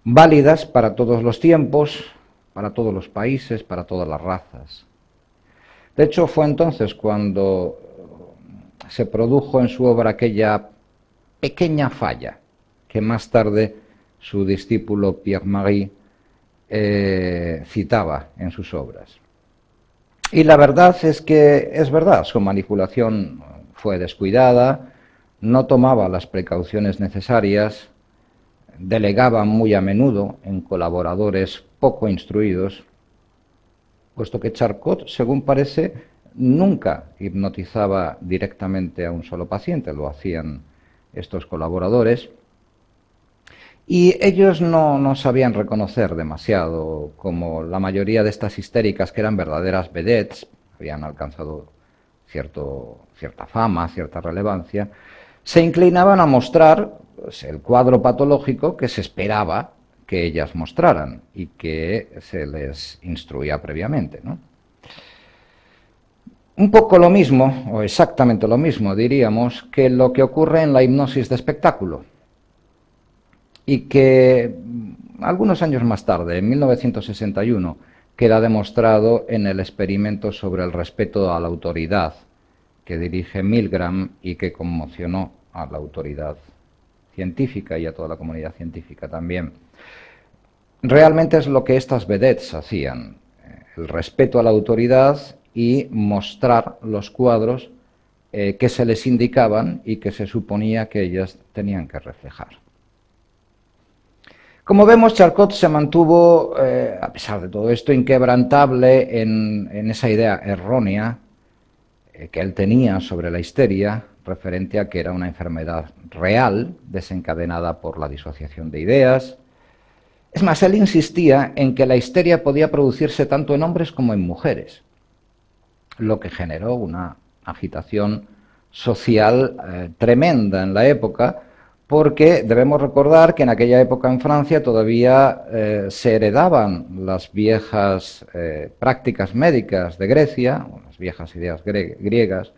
válidas para todos los tiempos, para todos los países, para todas las razas. De hecho, fue entonces cuando se produjo en su obra aquella pequeña falla que más tarde su discípulo Pierre Marie citaba en sus obras. Y la verdad es que es verdad, su manipulación fue descuidada, no tomaba las precauciones necesarias, delegaba muy a menudo en colaboradores poco instruidos, puesto que Charcot, según parece, nunca hipnotizaba directamente a un solo paciente, lo hacían estos colaboradores, y ellos no sabían reconocer demasiado, como la mayoría de estas histéricas, que eran verdaderas vedettes, habían alcanzado cierta fama, cierta relevancia, se inclinaban a mostrar pues, el cuadro patológico que se esperaba que ellas mostraran y que se les instruía previamente, ¿no? Un poco lo mismo, o exactamente lo mismo, diríamos, que lo que ocurre en la hipnosis de espectáculo, y que algunos años más tarde, en 1961, queda demostrado en el experimento sobre el respeto a la autoridad que dirige Milgram y que conmocionó a la autoridad científica y a toda la comunidad científica también. Realmente es lo que estas vedettes hacían, el respeto a la autoridad y mostrar los cuadros que se les indicaban y que se suponía que ellas tenían que reflejar. Como vemos, Charcot se mantuvo, a pesar de todo esto, inquebrantable en esa idea errónea que él tenía sobre la histeria, referente a que era una enfermedad real, desencadenada por la disociación de ideas. Es más, él insistía en que la histeria podía producirse tanto en hombres como en mujeres, lo que generó una agitación social tremenda en la época, porque debemos recordar que en aquella época en Francia todavía se heredaban las viejas prácticas médicas de Grecia, o las viejas ideas griegas.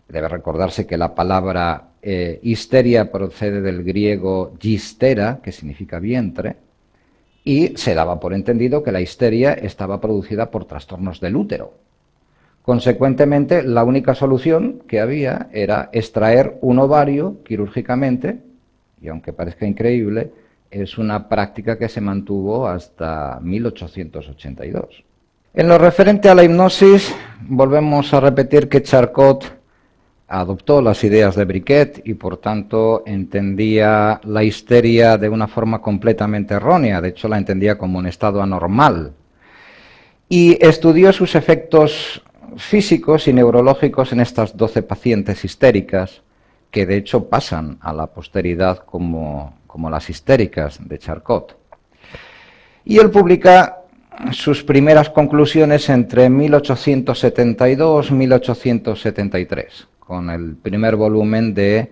Debe recordarse que la palabra histeria procede del griego gistera, que significa vientre, y se daba por entendido que la histeria estaba producida por trastornos del útero. Consecuentemente, la única solución que había era extraer un ovario quirúrgicamente, y aunque parezca increíble, es una práctica que se mantuvo hasta 1882. En lo referente a la hipnosis, volvemos a repetir que Charcot adoptó las ideas de Briquet y, por tanto, entendía la histeria de una forma completamente errónea. De hecho, la entendía como un estado anormal. Y estudió sus efectos físicos y neurológicos en estas 12 pacientes histéricas, que de hecho pasan a la posteridad como las histéricas de Charcot. Y él publica sus primeras conclusiones entre 1872 y 1873, con el primer volumen de,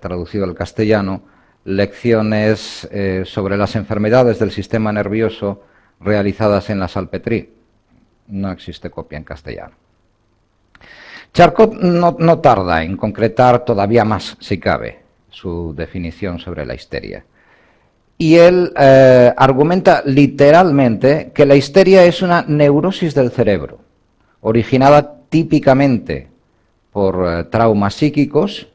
traducido al castellano, Lecciones sobre las enfermedades del sistema nervioso realizadas en la Salpêtrière. No existe copia en castellano. Charcot no tarda en concretar todavía más, si cabe, su definición sobre la histeria. Y él argumenta literalmente que la histeria es una neurosis del cerebro, originada típicamente por traumas psíquicos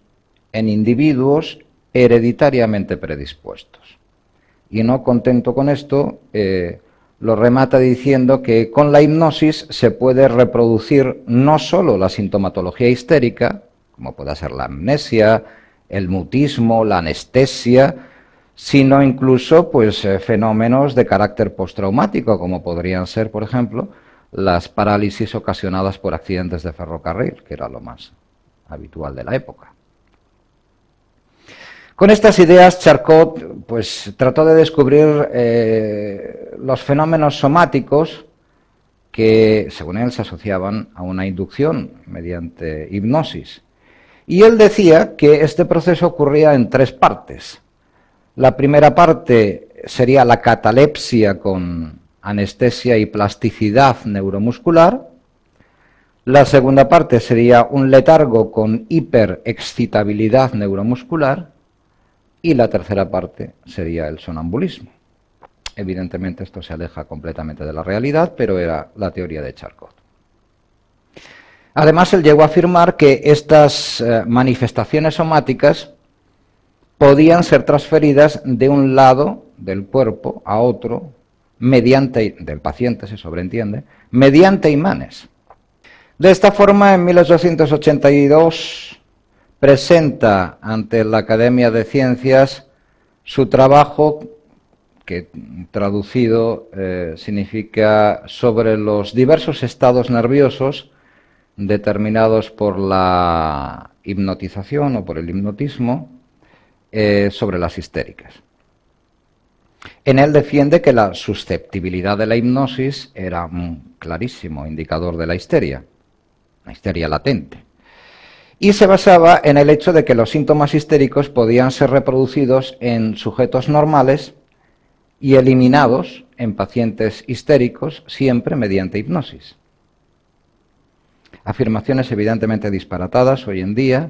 en individuos hereditariamente predispuestos. Y no contento con esto, lo remata diciendo que con la hipnosis se puede reproducir no solo la sintomatología histérica, como pueda ser la amnesia, el mutismo, la anestesia, sino incluso pues, fenómenos de carácter postraumático, como podrían ser, por ejemplo, las parálisis ocasionadas por accidentes de ferrocarril, que era lo más habitual de la época. Con estas ideas, Charcot pues, trató de descubrir los fenómenos somáticos que, según él, se asociaban a una inducción mediante hipnosis. Y él decía que este proceso ocurría en 3 partes. La primera parte sería la catalepsia con anestesia y plasticidad neuromuscular. La segunda parte sería un letargo con hiperexcitabilidad neuromuscular. Y la tercera parte sería el sonambulismo. Evidentemente esto se aleja completamente de la realidad, pero era la teoría de Charcot. Además, él llegó a afirmar que estas manifestaciones somáticas podían ser transferidas de un lado del cuerpo a otro, del paciente se sobreentiende, mediante imanes. De esta forma, en 1882, presenta ante la Academia de Ciencias su trabajo, que traducido significa sobre los diversos estados nerviosos determinados por la hipnotización o por el hipnotismo sobre las histéricas. En él defiende que la susceptibilidad de la hipnosis era un clarísimo indicador de la histeria, una histeria latente. Y se basaba en el hecho de que los síntomas histéricos podían ser reproducidos en sujetos normales y eliminados en pacientes histéricos siempre mediante hipnosis. Afirmaciones evidentemente disparatadas hoy en día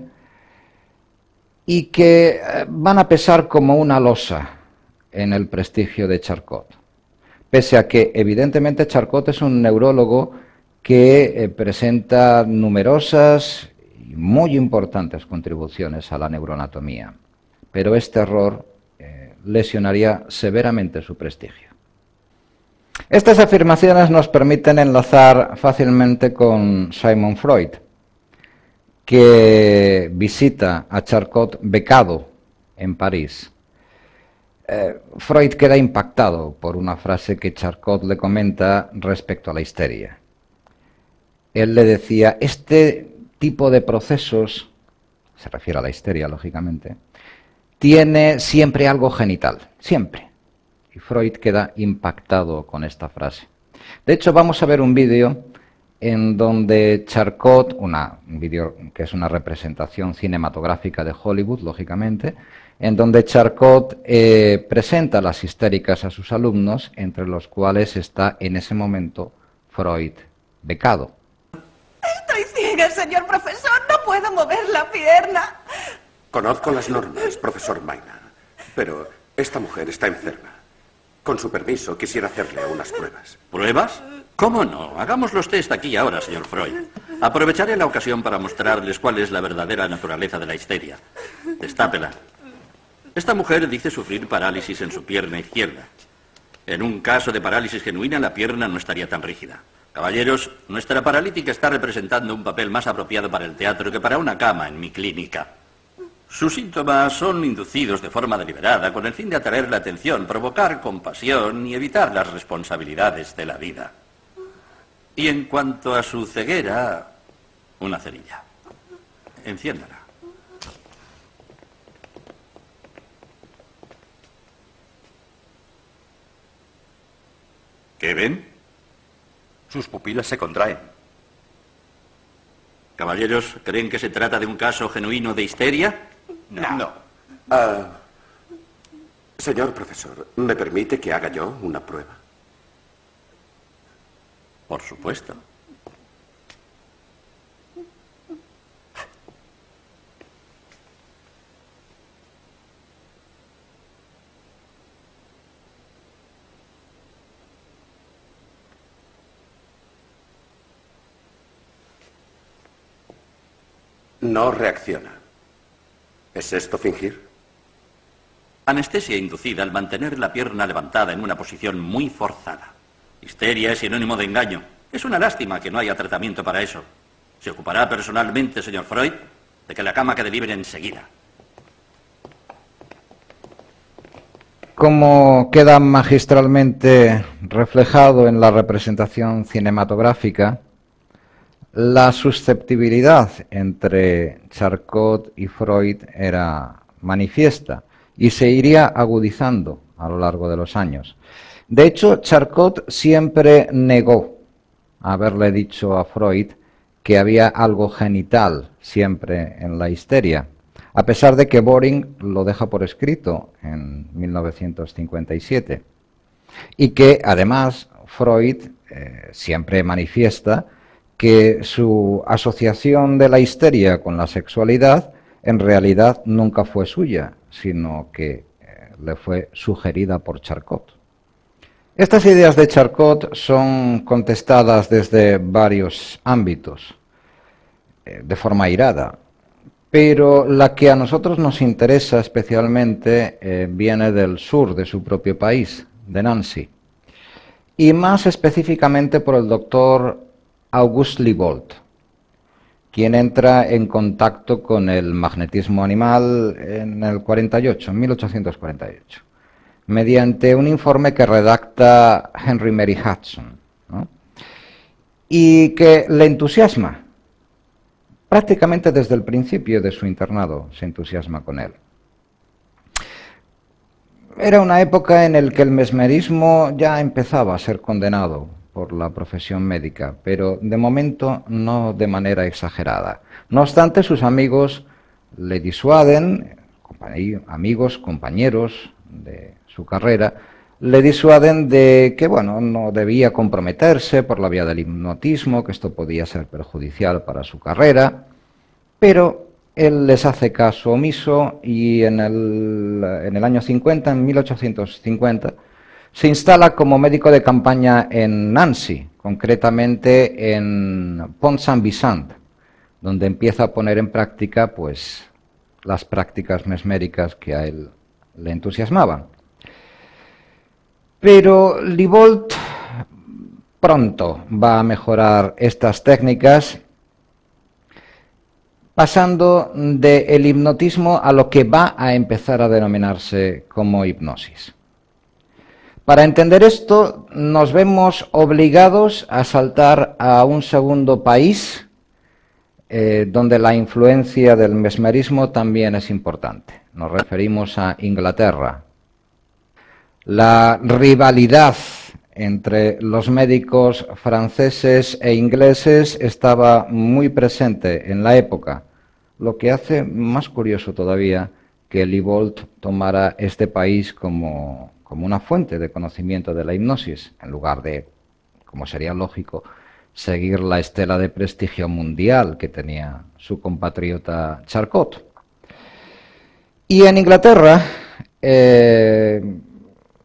y que van a pesar como una losa en el prestigio de Charcot, pese a que evidentemente Charcot es un neurólogo que presenta numerosas y muy importantes contribuciones a la neuroanatomía, pero este error lesionaría severamente su prestigio. Estas afirmaciones nos permiten enlazar fácilmente con Sigmund Freud, que visita a Charcot becado en París. Freud queda impactado por una frase que Charcot le comenta respecto a la histeria. Él le decía, este tipo de procesos, se refiere a la histeria lógicamente, tiene siempre algo genital, siempre. Y Freud queda impactado con esta frase. De hecho, vamos a ver un vídeo en donde Charcot, un vídeo que es una representación cinematográfica de Hollywood, lógicamente, en donde Charcot presenta las histéricas a sus alumnos, entre los cuales está en ese momento Freud becado. Estoy ciega, señor profesor. No puedo mover la pierna. Conozco las normas, profesor Maynard, pero esta mujer está enferma. Con su permiso, quisiera hacerle unas pruebas. ¿Pruebas? ¿Cómo no? Hagamos los test aquí y ahora, señor Freud. Aprovecharé la ocasión para mostrarles cuál es la verdadera naturaleza de la histeria. Destápela. Esta mujer dice sufrir parálisis en su pierna izquierda. En un caso de parálisis genuina, la pierna no estaría tan rígida. Caballeros, nuestra paralítica está representando un papel más apropiado para el teatro que para una cama en mi clínica. Sus síntomas son inducidos de forma deliberada con el fin de atraer la atención, provocar compasión y evitar las responsabilidades de la vida. Y en cuanto a su ceguera, una cerilla. Enciéndala. ¿Qué ven? Sus pupilas se contraen. Caballeros, ¿creen que se trata de un caso genuino de histeria? No. Señor profesor, ¿me permite que haga yo una prueba? Por supuesto. No reacciona. ¿Es esto fingir? Anestesia inducida al mantener la pierna levantada en una posición muy forzada. Histeria es sinónimo de engaño. Es una lástima que no haya tratamiento para eso. ¿Se ocupará personalmente, señor Freud, de que la cama quede libre enseguida? Como queda magistralmente reflejado en la representación cinematográfica, la susceptibilidad entre Charcot y Freud era manifiesta y se iría agudizando a lo largo de los años. De hecho, Charcot siempre negó haberle dicho a Freud que había algo genital siempre en la histeria, a pesar de que Boring lo deja por escrito en 1957, y que además Freud siempre manifiesta que su asociación de la histeria con la sexualidad en realidad nunca fue suya, sino que le fue sugerida por Charcot. Estas ideas de Charcot son contestadas desde varios ámbitos, de forma airada, pero la que a nosotros nos interesa especialmente viene del sur de su propio país, de Nancy, y más específicamente por el doctor Auguste Liebold, quien entra en contacto con el magnetismo animal en el 1848, mediante un informe que redacta Henry Mary Hudson, ¿no? Y que le entusiasma prácticamente desde el principio de su internado se entusiasma con él. Era una época en la que el mesmerismo ya empezaba a ser condenado por la profesión médica, pero de momento no de manera exagerada. No obstante, sus amigos le disuaden, amigos, compañeros de su carrera, le disuaden de que, bueno, no debía comprometerse por la vía del hipnotismo, que esto podía ser perjudicial para su carrera, pero él les hace caso omiso y en el año 50, en 1850, se instala como médico de campaña en Nancy, concretamente en Pont-Saint-Vicent, donde empieza a poner en práctica pues, las prácticas mesméricas que a él le entusiasmaban. Pero Liebold pronto va a mejorar estas técnicas, pasando del hipnotismo a lo que va a empezar a denominarse como hipnosis. Para entender esto, nos vemos obligados a saltar a un segundo país donde la influencia del mesmerismo también es importante. Nos referimos a Inglaterra. La rivalidad entre los médicos franceses e ingleses estaba muy presente en la época, lo que hace más curioso todavía que Liebold tomara este país como una fuente de conocimiento de la hipnosis, en lugar de, como sería lógico, seguir la estela de prestigio mundial que tenía su compatriota Charcot. Y en Inglaterra,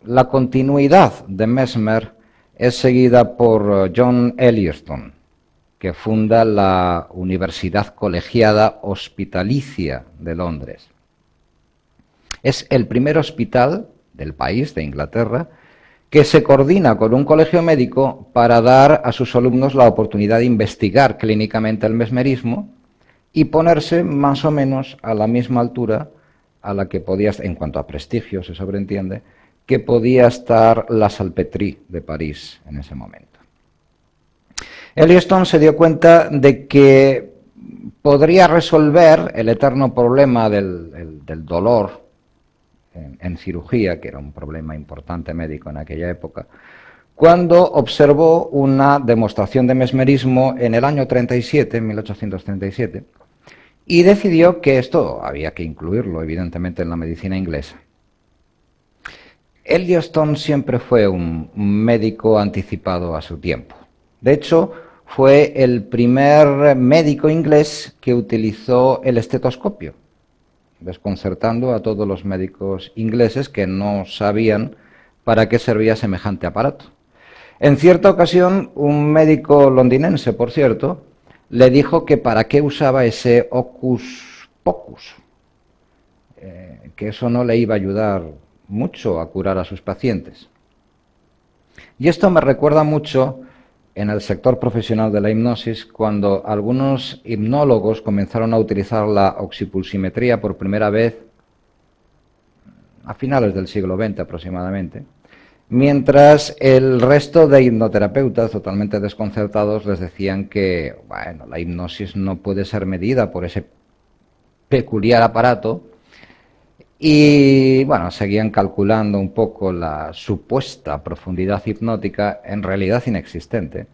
la continuidad de Mesmer es seguida por John Elliston, que funda la Universidad Colegiada Hospitalicia de Londres. Es el primer hospital del país, de Inglaterra, que se coordina con un colegio médico para dar a sus alumnos la oportunidad de investigar clínicamente el mesmerismo y ponerse más o menos a la misma altura a la que podía, en cuanto a prestigio se sobreentiende, que podía estar la Salpêtrière de París en ese momento. Elliston se dio cuenta de que podría resolver el eterno problema del dolor en cirugía, que era un problema importante médico en aquella época, cuando observó una demostración de mesmerismo en el año 37, en 1837, y decidió que esto había que incluirlo, evidentemente, en la medicina inglesa. Elliston siempre fue un médico anticipado a su tiempo. De hecho, fue el primer médico inglés que utilizó el estetoscopio, desconcertando a todos los médicos ingleses que no sabían para qué servía semejante aparato. En cierta ocasión, un médico londinense, por cierto, le dijo que para qué usaba ese hocus pocus, que eso no le iba a ayudar mucho a curar a sus pacientes. Y esto me recuerda mucho en el sector profesional de la hipnosis, cuando algunos hipnólogos comenzaron a utilizar la oxipulsimetría por primera vez a finales del siglo XX aproximadamente, mientras el resto de hipnoterapeutas, totalmente desconcertados, les decían que, bueno, la hipnosis no puede ser medida por ese peculiar aparato, y bueno, seguían calculando un poco la supuesta profundidad hipnótica, en realidad inexistente,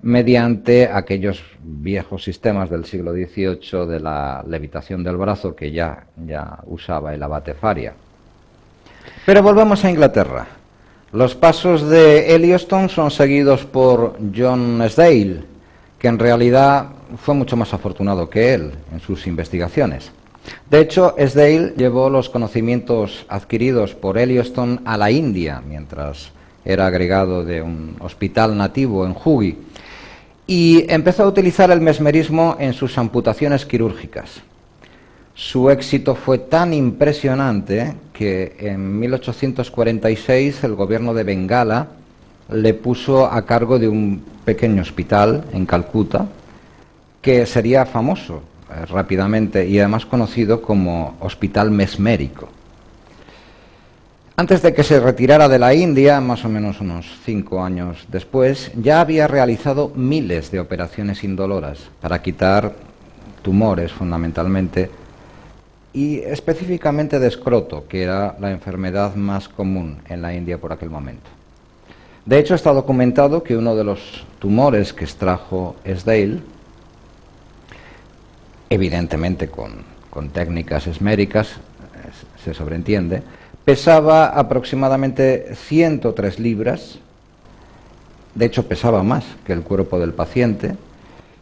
mediante aquellos viejos sistemas del siglo XVIII de la levitación del brazo que ya usaba el abate Faria. Pero volvamos a Inglaterra. Los pasos de Elliston son seguidos por John Sdale, que en realidad fue mucho más afortunado que él en sus investigaciones. De hecho, Sdale llevó los conocimientos adquiridos por Elliston a la India, mientras era agregado de un hospital nativo en Hooghly, y empezó a utilizar el mesmerismo en sus amputaciones quirúrgicas. Su éxito fue tan impresionante que en 1846 el gobierno de Bengala le puso a cargo de un pequeño hospital en Calcuta, que sería famoso rápidamente y además conocido como Hospital Mesmérico. Antes de que se retirara de la India, más o menos unos 5 años después, ya había realizado miles de operaciones indoloras para quitar tumores fundamentalmente, y específicamente de escroto, que era la enfermedad más común en la India por aquel momento. De hecho, está documentado que uno de los tumores que extrajo Esdaile, evidentemente con técnicas esméricas, se sobreentiende, pesaba aproximadamente 103 libras, de hecho pesaba más que el cuerpo del paciente,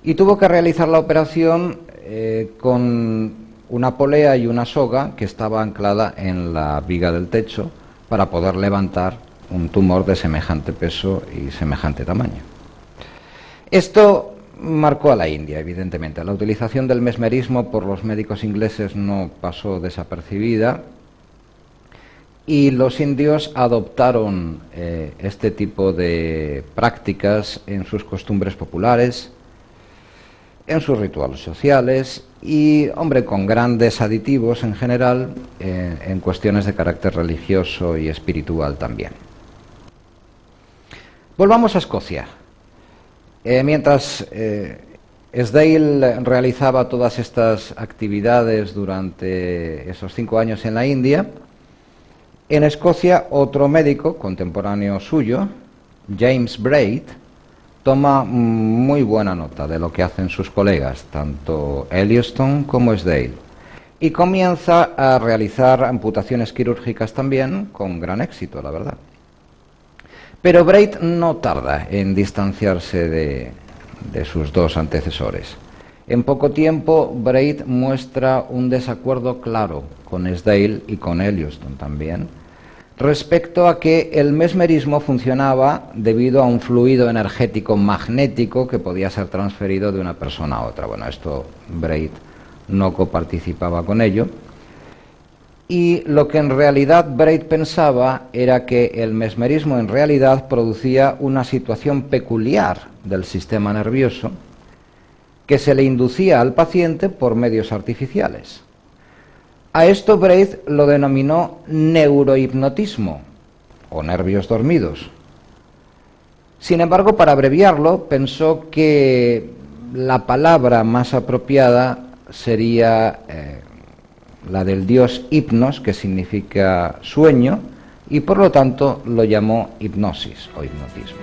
y tuvo que realizar la operación con una polea y una soga que estaba anclada en la viga del techo para poder levantar un tumor de semejante peso y semejante tamaño. Esto marcó a la India, evidentemente. La utilización del mesmerismo por los médicos ingleses no pasó desapercibida y los indios adoptaron este tipo de prácticas en sus costumbres populares, en sus rituales sociales y, hombre, con grandes aditivos en general en cuestiones de carácter religioso y espiritual también. Volvamos a Escocia. Mientras Esdaile realizaba todas estas actividades durante esos 5 años en la India, en Escocia otro médico contemporáneo suyo, James Braid, toma muy buena nota de lo que hacen sus colegas, tanto Elliston como Esdaile, y comienza a realizar amputaciones quirúrgicas también con gran éxito, la verdad. Pero Braid no tarda en distanciarse de sus dos antecesores. En poco tiempo, Braid muestra un desacuerdo claro con Esdaile y con Elliston también, respecto a que el mesmerismo funcionaba debido a un fluido energético magnético que podía ser transferido de una persona a otra. Bueno, esto Braid no coparticipaba con ello. Y lo que en realidad Braid pensaba era que el mesmerismo en realidad producía una situación peculiar del sistema nervioso que se le inducía al paciente por medios artificiales. A esto Braid lo denominó neurohipnotismo o nervios dormidos. Sin embargo, para abreviarlo, pensó que la palabra más apropiada sería la del dios Hipnos, que significa sueño, y por lo tanto lo llamó hipnosis o hipnotismo.